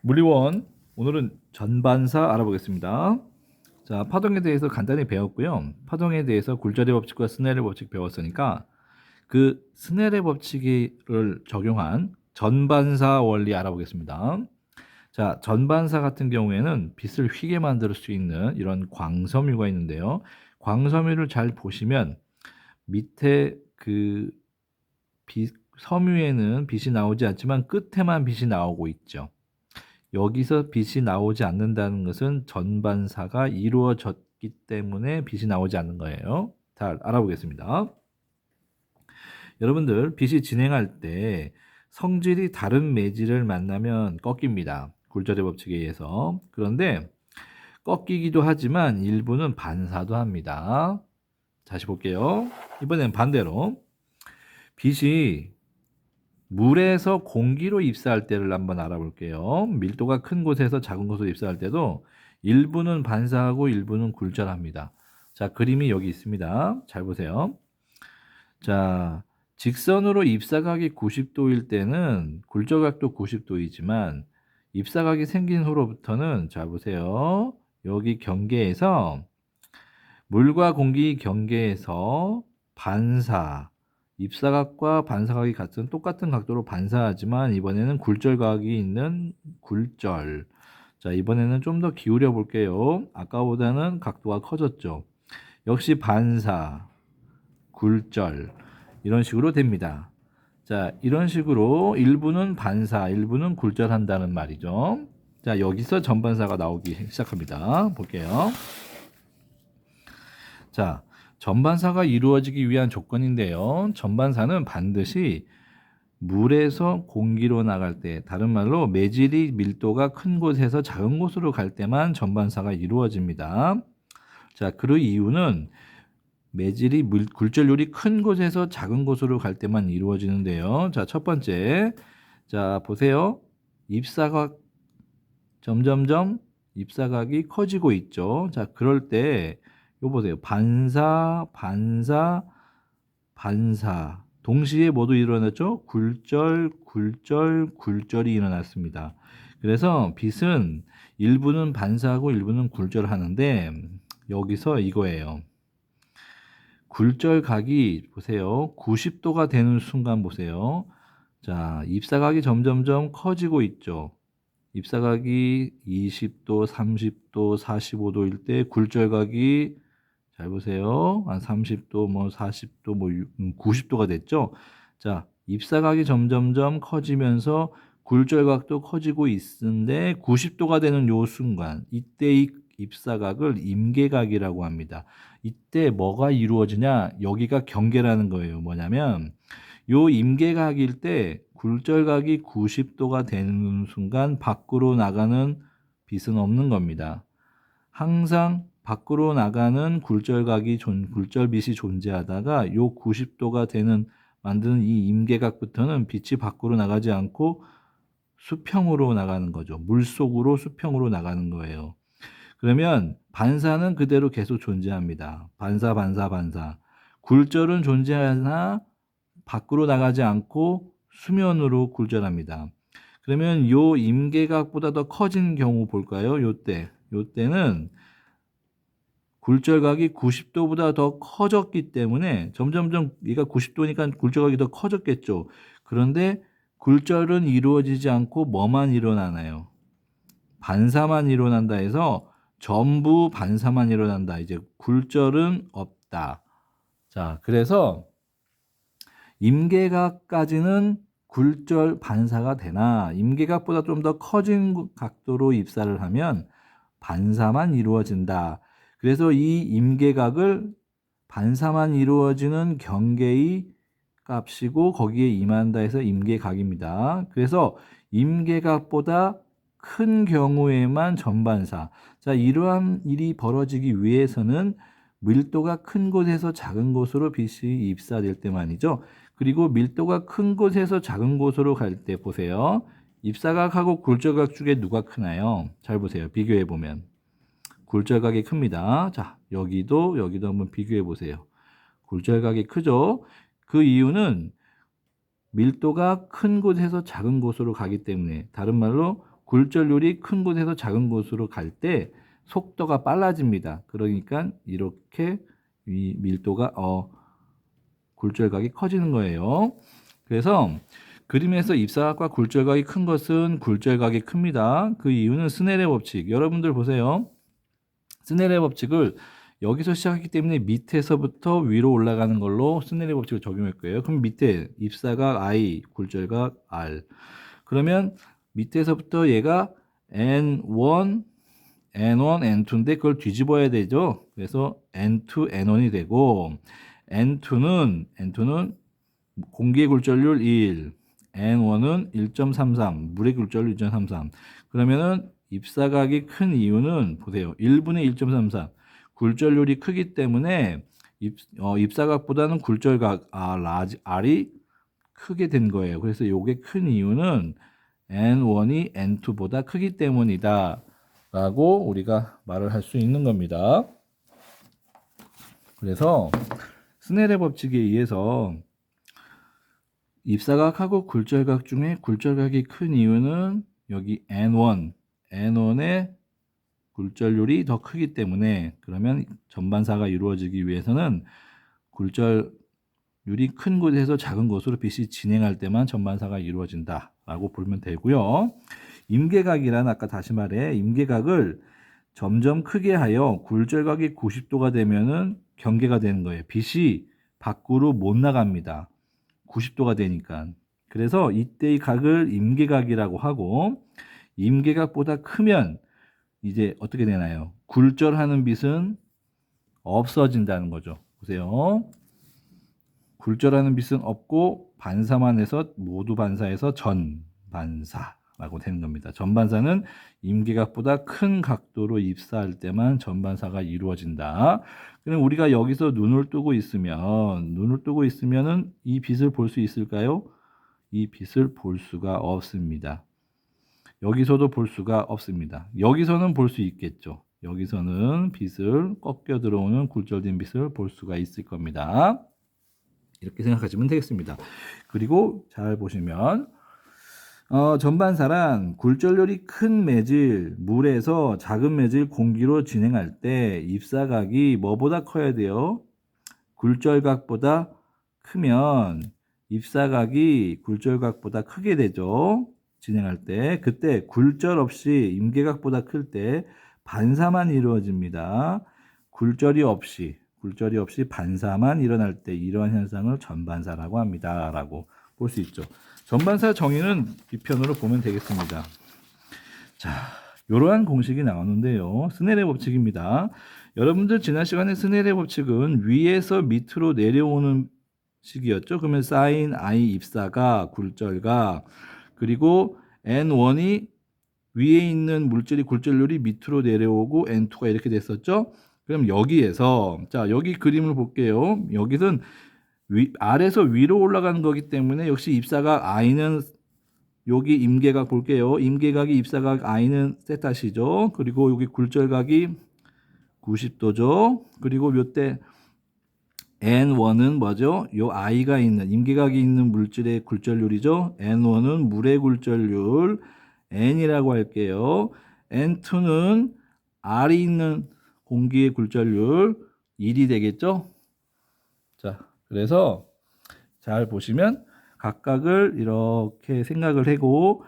물리원 오늘은 전반사 알아보겠습니다. 자, 파동에 대해서 간단히 배웠고요. 파동에 대해서 굴절의 법칙과 스넬의 법칙 배웠으니까 그 스넬의 법칙을 적용한 전반사 원리 알아보겠습니다. 자, 전반사 같은 경우에는 빛을 휘게 만들 수 있는 이런 광섬유가 있는데요. 광섬유를 잘 보시면 밑에 그 섬유에는 빛이 나오지 않지만 끝에만 빛이 나오고 있죠. 여기서 빛이 나오지 않는다는 것은 전반사가 이루어졌기 때문에 빛이 나오지 않는 거예요. 잘 알아보겠습니다. 여러분들, 빛이 진행할 때 성질이 다른 매질을 만나면 꺾입니다. 굴절의 법칙에 의해서. 그런데 꺾이기도 하지만 일부는 반사도 합니다. 다시 볼게요. 이번엔 반대로 빛이 물에서 공기로 입사할 때를 한번 알아볼게요. 밀도가 큰 곳에서 작은 곳으로 입사할 때도 일부는 반사하고 일부는 굴절합니다. 자, 그림이 여기 있습니다. 잘 보세요. 자, 직선으로 입사각이 90도일 때는 굴절각도 90도이지만 입사각이 생긴 후로부터는 자 보세요. 여기 경계에서 물과 공기 경계에서 반사, 입사각과 반사각이 같은 똑같은 각도로 반사하지만 이번에는 굴절각이 있는 굴절. 자, 이번에는 좀 더 기울여 볼게요. 아까보다는 각도가 커졌죠. 역시 반사, 굴절 이런 식으로 됩니다. 자, 이런 식으로 일부는 반사, 일부는 굴절한다는 말이죠. 자, 여기서 전반사가 나오기 시작합니다. 볼게요. 자, 전반사가 이루어지기 위한 조건인데요. 전반사는 반드시 물에서 공기로 나갈 때, 다른 말로 매질이 밀도가 큰 곳에서 작은 곳으로 갈 때만 전반사가 이루어집니다. 자, 그 이유는 매질이 굴절률이 큰 곳에서 작은 곳으로 갈 때만 이루어지는데요. 자, 첫 번째. 자, 보세요. 입사각 점점점 입사각이 커지고 있죠. 자, 그럴 때 요 보세요. 반사, 반사, 반사. 동시에 모두 일어났죠? 굴절, 굴절, 굴절이 일어났습니다. 그래서 빛은 일부는 반사하고 일부는 굴절하는데 여기서 이거예요. 굴절각이 보세요. 90도가 되는 순간 보세요. 자, 입사각이 점점점 커지고 있죠. 입사각이 20도, 30도, 45도일 때 굴절각이 잘 보세요. 한 30도, 뭐 40도, 뭐 90도가 됐죠. 자, 입사각이 점점점 커지면서 굴절각도 커지고 있는데 90도가 되는 요 순간, 이때의 입사각을 임계각이라고 합니다. 이때 뭐가 이루어지냐? 여기가 경계라는 거예요. 뭐냐면 요 임계각일 때 굴절각이 90도가 되는 순간 밖으로 나가는 빛은 없는 겁니다. 항상 밖으로 나가는 굴절빛이 존재하다가 요 90도가 되는 만드는 이 임계각부터는 빛이 밖으로 나가지 않고 수평으로 나가는 거죠. 물속으로 수평으로 나가는 거예요. 그러면 반사는 그대로 계속 존재합니다. 반사, 반사, 반사. 굴절은 존재하나 밖으로 나가지 않고 수면으로 굴절합니다. 그러면 요 임계각보다 더 커진 경우 볼까요? 요때는 굴절각이 90도보다 더 커졌기 때문에 점점점 얘가 90도니까 굴절각이 더 커졌겠죠. 그런데 굴절은 이루어지지 않고 뭐만 일어나나요? 반사만 일어난다 해서 전부 반사만 일어난다. 이제 굴절은 없다. 자, 그래서 임계각까지는 굴절 반사가 되나 임계각보다 좀 더 커진 각도로 입사를 하면 반사만 이루어진다. 그래서 이 임계각을 반사만 이루어지는 경계의 값이고 거기에 임한다 해서 임계각입니다. 그래서 임계각보다 큰 경우에만 전반사. 자, 이러한 일이 벌어지기 위해서는 밀도가 큰 곳에서 작은 곳으로 빛이 입사될 때만이죠. 그리고 밀도가 큰 곳에서 작은 곳으로 갈 때 보세요. 입사각하고 굴절각 중에 누가 크나요? 잘 보세요. 비교해 보면. 굴절각이 큽니다. 자, 여기도 한번 비교해 보세요. 굴절각이 크죠? 그 이유는 밀도가 큰 곳에서 작은 곳으로 가기 때문에, 다른 말로 굴절률이 큰 곳에서 작은 곳으로 갈 때 속도가 빨라집니다. 그러니까 이렇게 이 밀도가 굴절각이 커지는 거예요. 그래서 그림에서 입사각과 굴절각이 큰 것은 굴절각이 큽니다. 그 이유는 스넬의 법칙. 여러분들 보세요. 스넬의 법칙을 여기서 시작했기 때문에 밑에서부터 위로 올라가는 걸로 스넬의 법칙을 적용할 거예요. 그럼 밑에 입사각 I, 굴절각 R. 그러면 밑에서부터 얘가 N1, N2인데 그걸 뒤집어야 되죠. 그래서 N2, N1이 되고 N2는 공기의 굴절률 1, N1은 1.33, 물의 굴절률 1.33. 그러면은 입사각이 큰 이유는 보세요. 1분의 1.33. 굴절률이 크기 때문에 입사각보다는 굴절각 R이 크게 된 거예요. 그래서 이게 큰 이유는 N1이 N2보다 크기 때문이다 라고 우리가 말을 할 수 있는 겁니다. 그래서 스넬의 법칙에 의해서 입사각하고 굴절각 중에 굴절각이 큰 이유는 여기 N1의 굴절률이 더 크기 때문에, 그러면 전반사가 이루어지기 위해서는 굴절률이 큰 곳에서 작은 곳으로 빛이 진행할 때만 전반사가 이루어진다 라고 보면 되고요. 임계각이란 아까 다시 말해 임계각을 점점 크게 하여 굴절각이 90도가 되면은 경계가 되는 거예요. 빛이 밖으로 못 나갑니다. 90도가 되니까. 그래서 이때의 각을 임계각이라고 하고, 임계각보다 크면 이제 어떻게 되나요? 굴절하는 빛은 없어진다는 거죠. 보세요. 굴절하는 빛은 없고 반사만 해서 모두 반사해서 전반사라고 되는 겁니다. 전반사는 임계각보다 큰 각도로 입사할 때만 전반사가 이루어진다. 그럼 우리가 여기서 눈을 뜨고 있으면은 이 빛을 볼 수 있을까요? 이 빛을 볼 수가 없습니다. 여기서도 볼 수가 없습니다. 여기서는 볼 수 있겠죠. 여기서는 빛을 꺾여 들어오는 굴절된 빛을 볼 수가 있을 겁니다. 이렇게 생각하시면 되겠습니다. 그리고 잘 보시면 전반사란 굴절률이 큰 매질, 물에서 작은 매질 공기로 진행할 때 입사각이 뭐보다 커야 돼요? 굴절각보다 크면 입사각이 굴절각보다 크게 되죠. 진행할 때. 그때 굴절 없이 임계각보다 클 때 반사만 이루어집니다. 굴절이 없이 반사만 일어날 때 이러한 현상을 전반사라고 합니다. 라고 볼 수 있죠. 전반사 정의는 뒤편으로 보면 되겠습니다. 자, 이러한 공식이 나오는데요. 스넬의 법칙입니다. 여러분들 지난 시간에 스넬의 법칙은 위에서 밑으로 내려오는 식이었죠. 그러면 사인 I 입사가 굴절각, 그리고 N1이 위에 있는 물질이 굴절률이 밑으로 내려오고 N2가 이렇게 됐었죠. 그럼 여기에서 자, 여기 그림을 볼게요. 여기는 아래에서 위로 올라가는 거기 때문에 역시 입사각 I는 여기 임계각 볼게요. 임계각이 입사각 I는 세타시죠. 그리고 여기 굴절각이 90도죠. 그리고 몇 대 N1은 뭐죠? 요 I가 있는 임계각이 있는 물질의 굴절률이죠. N1은 물의 굴절률 N이라고 할게요. N2는 R이 있는 공기의 굴절률 1이 되겠죠? 자, 그래서 잘 보시면 각각을 이렇게 생각을 하고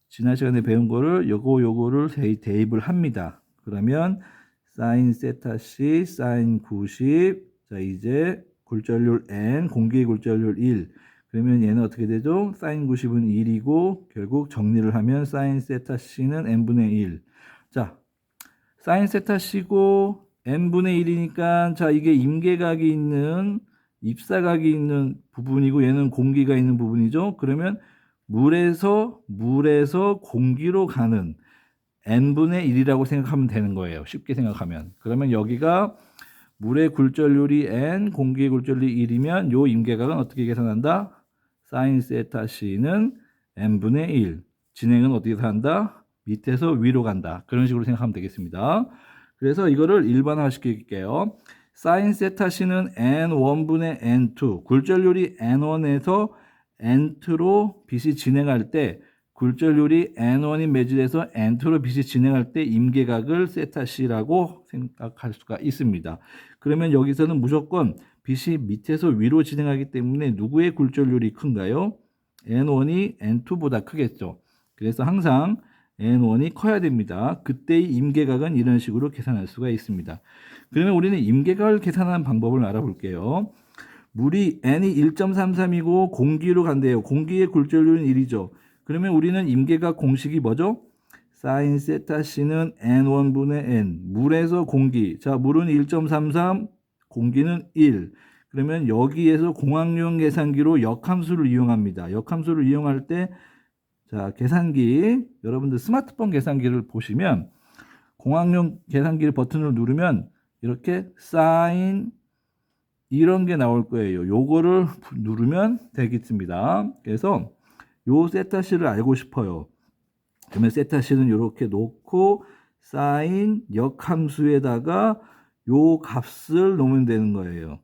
지난 시간에 배운 거를 요거를 대입을 합니다. 그러면 사인 세타 C, 사인 90, 자 이제 굴절률 N, 공기의 굴절률 1. 그러면 얘는 어떻게 되죠? 사인 90은 1이고 결국 정리를 하면 사인 세타 C는 N분의 1. 자, 사인 세타 C고 N분의 1이니까 자 이게 임계각이 있는 입사각이 있는 부분이고 얘는 공기가 있는 부분이죠. 그러면 물에서 공기로 가는 N분의 1이라고 생각하면 되는 거예요. 쉽게 생각하면. 그러면 여기가 물의 굴절률이 N, 공기의 굴절률이 1이면 요 임계각은 어떻게 계산한다? 사인 세타 C는 N분의 1. 진행은 어떻게 한다? 밑에서 위로 간다. 그런 식으로 생각하면 되겠습니다. 그래서 이거를 일반화 시킬게요. 사인 세타 C는 N1분의 N2. 굴절률이 N1에서 N2로 빛이 진행할 때 굴절률이 N1이 매질해서 N2로 빛이 진행할 때 임계각을 세타 C라고 생각할 수가 있습니다. 그러면 여기서는 무조건 빛이 밑에서 위로 진행하기 때문에 누구의 굴절률이 큰가요? N1이 N2보다 크겠죠. 그래서 항상 N1이 커야 됩니다. 그때의 임계각은 이런 식으로 계산할 수가 있습니다. 그러면 우리는 임계각을 계산하는 방법을 알아볼게요. 물이 N이 1.33이고 공기로 간대요. 공기의 굴절률은 1이죠. 그러면 우리는 임계각 공식이 뭐죠? 사인 세타 C는 N1분의 N. 물에서 공기. 자, 물은 1.33, 공기는 1. 그러면 여기에서 공학용 계산기로 역함수를 이용합니다. 역함수를 이용할 때, 자, 계산기, 여러분들 스마트폰 계산기를 보시면 공학용 계산기 버튼을 누르면 이렇게 사인 이런 게 나올 거예요. 요거를 누르면 되겠습니다. 그래서 요 세타C를 알고 싶어요. 그러면 세타C는 이렇게 놓고 사인 역함수에다가 요 값을 놓으면 되는 거예요.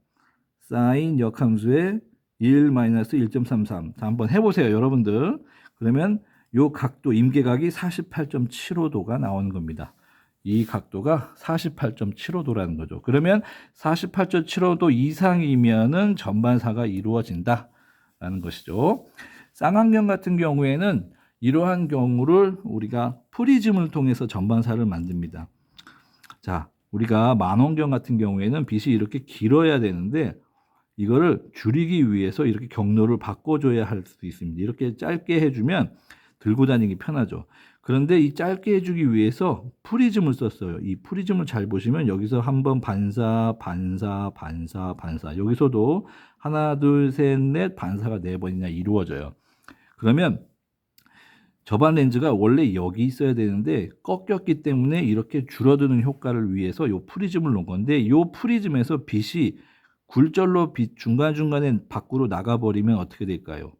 사인 역함수에 1-1.33. 자, 한번 해보세요, 여러분들. 그러면 요 각도, 임계각이 48.75도가 나오는 겁니다. 이 각도가 48.75도라는 거죠. 그러면 48.75도 이상이면은 전반사가 이루어진다라는 것이죠. 쌍안경 같은 경우에는 이러한 경우를 우리가 프리즘을 통해서 전반사를 만듭니다. 자, 우리가 만원경 같은 경우에는 빛이 이렇게 길어야 되는데 이거를 줄이기 위해서 이렇게 경로를 바꿔줘야 할 수도 있습니다. 이렇게 짧게 해주면 들고 다니기 편하죠. 그런데 이 짧게 해주기 위해서 프리즘을 썼어요. 이 프리즘을 잘 보시면 여기서 한번 반사, 반사, 반사, 반사. 여기서도 하나, 둘, 셋, 넷 반사가 4번이나 이루어져요. 그러면 저반 렌즈가 원래 여기 있어야 되는데 꺾였기 때문에 이렇게 줄어드는 효과를 위해서 이 프리즘을 놓은 건데 이 프리즘에서 빛이 굴절로 빛 중간중간에 밖으로 나가버리면 어떻게 될까요?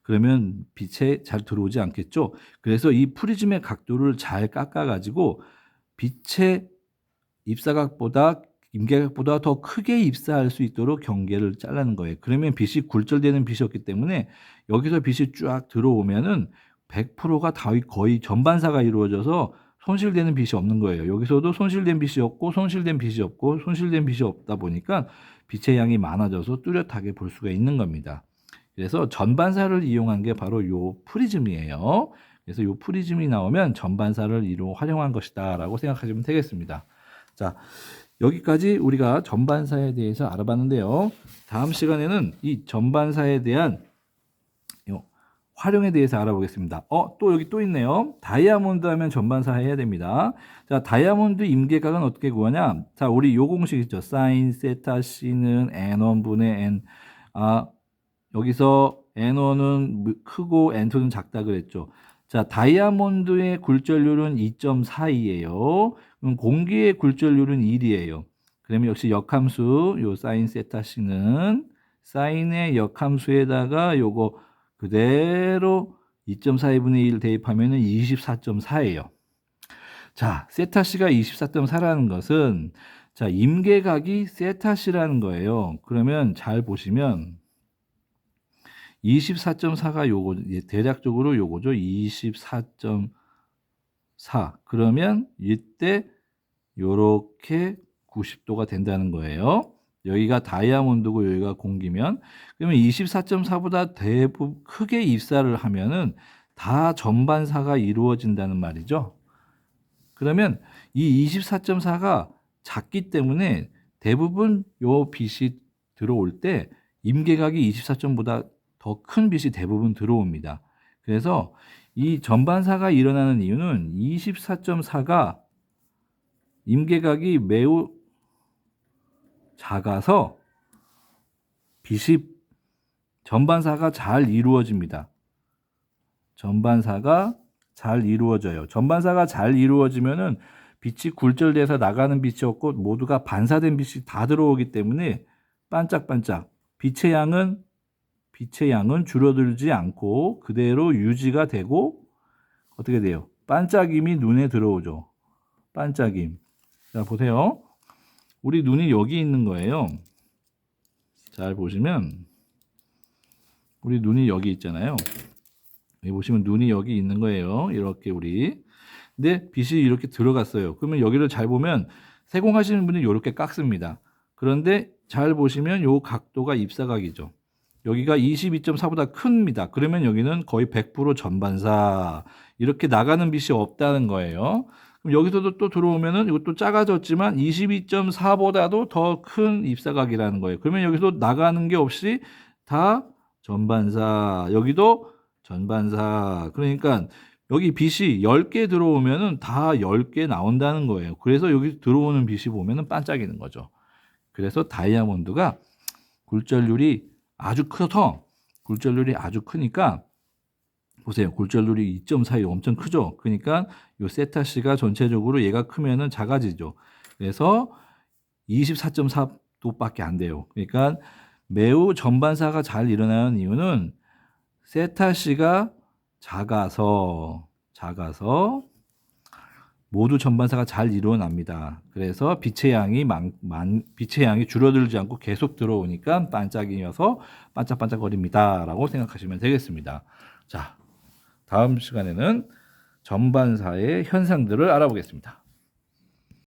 그러면 빛에 잘 들어오지 않겠죠? 그래서 이 프리즘의 각도를 잘 깎아가지고 빛의 입사각보다 임계각보다 더 크게 입사할 수 있도록 경계를 잘라는 거예요. 그러면 빛이 굴절되는 빛이었기 때문에 여기서 빛이 쫙 들어오면은 100%가 거의 전반사가 이루어져서 손실되는 빛이 없는 거예요. 여기서도 손실된 빛이 없고 손실된 빛이 없고 손실된 빛이 없다 보니까 빛의 양이 많아져서 뚜렷하게 볼 수가 있는 겁니다. 그래서 전반사를 이용한 게 바로 요 프리즘이에요. 그래서 요 프리즘이 나오면 전반사를 활용한 것이다라고 생각하시면 되겠습니다. 자, 여기까지 우리가 전반사에 대해서 알아봤는데요. 다음 시간에는 이 전반사에 대한 활용에 대해서 알아보겠습니다. 또 여기 또 있네요. 다이아몬드 하면 전반사 해야 됩니다. 자, 다이아몬드 임계각은 어떻게 구하냐? 자, 우리 요 공식 있죠. 사인 세타 C는 N1분의 N. 여기서 N1은 크고 N2는 작다 그랬죠. 자, 다이아몬드의 굴절률은 2.42예요. 그럼 공기의 굴절률은 1이에요. 그러면 역시 역함수 요 사인 세타 C는 사인의 역함수에다가 요거 그대로 2.42분의 1 대입하면은 24.4예요. 자, 세타 C가 24.4라는 것은 자, 임계각이 세타 C라는 거예요. 그러면 잘 보시면 24.4가 요거 대략적으로 요거죠. 24.4. 그러면 이때 요렇게 90도가 된다는 거예요. 여기가 다이아몬드고 여기가 공기면 그러면 24.4보다 대부분 크게 입사를 하면은 다 전반사가 이루어진다는 말이죠. 그러면 이 24.4가 작기 때문에 대부분 요 빛이 들어올 때 임계각이 24.보다 더 큰 빛이 대부분 들어옵니다. 그래서 이 전반사가 일어나는 이유는 24.4가 임계각이 매우 작아서 빛이 전반사가 잘 이루어집니다. 전반사가 잘 이루어져요. 전반사가 잘 이루어지면은 빛이 굴절돼서 나가는 빛이 없고 모두가 반사된 빛이 다 들어오기 때문에 반짝반짝 빛의 양은 줄어들지 않고 그대로 유지가 되고 어떻게 돼요? 반짝임이 눈에 들어오죠. 반짝임. 자, 보세요. 우리 눈이 여기 있는 거예요. 잘 보시면 우리 눈이 여기 있잖아요. 여기 보시면 눈이 여기 있는 거예요. 이렇게 우리. 근데 빛이 이렇게 들어갔어요. 그러면 여기를 잘 보면 세공하시는 분이 이렇게 깎습니다. 그런데 잘 보시면 요 각도가 입사각이죠. 여기가 22.4보다 큽니다. 그러면 여기는 거의 100% 전반사. 이렇게 나가는 빛이 없다는 거예요. 그럼 여기서도 또 들어오면은 이것도 작아졌지만 22.4보다도 더 큰 입사각이라는 거예요. 그러면 여기서 나가는 게 없이 다 전반사. 여기도 전반사. 그러니까 여기 빛이 10개 들어오면은 다 10개 나온다는 거예요. 그래서 여기 들어오는 빛이 보면은 반짝이는 거죠. 그래서 다이아몬드가 굴절률이 아주 커서 굴절률이 아주 크니까 보세요. 굴절률이 2.42 엄청 크죠. 그러니까 요 세타씨가 전체적으로 얘가 크면은 작아지죠. 그래서 24.4도밖에 안 돼요. 그러니까 매우 전반사가 잘 일어나는 이유는 세타씨가 작아서 모두 전반사가 잘 일어납니다. 그래서 빛의 양이 줄어들지 않고 계속 들어오니까 반짝이어서 반짝반짝거립니다라고 생각하시면 되겠습니다. 자, 다음 시간에는 전반사의 현상들을 알아보겠습니다.